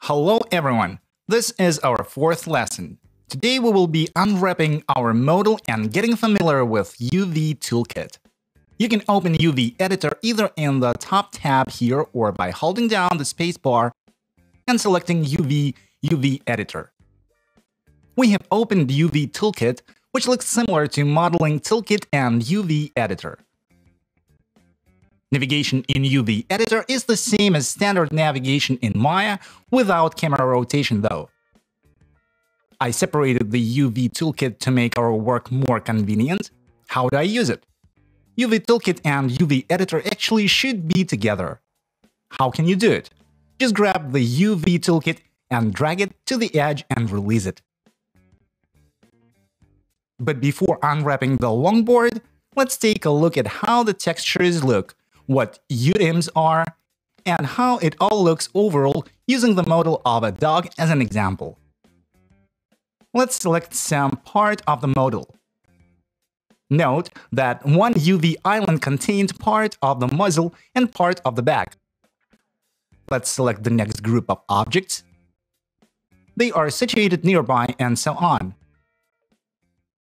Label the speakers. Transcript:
Speaker 1: Hello everyone, this is our fourth lesson. Today we will be unwrapping our model and getting familiar with UV Toolkit. You can open UV Editor either in the top tab here or by holding down the spacebar and selecting UV Editor. We have opened UV Toolkit, which looks similar to Modeling Toolkit and UV Editor. Navigation in UV Editor is the same as standard navigation in Maya, without camera rotation though. I separated the UV Toolkit to make our work more convenient. How do I use it? UV Toolkit and UV Editor actually should be together. How can you do it? Just grab the UV Toolkit and drag it to the edge and release it. But before unwrapping the longboard, let's take a look at how the textures look, what UDIMs are, and how it all looks overall using the model of a dog as an example. Let's select some part of the model. Note that one UV island contained part of the muzzle and part of the back. Let's select the next group of objects. They are situated nearby and so on.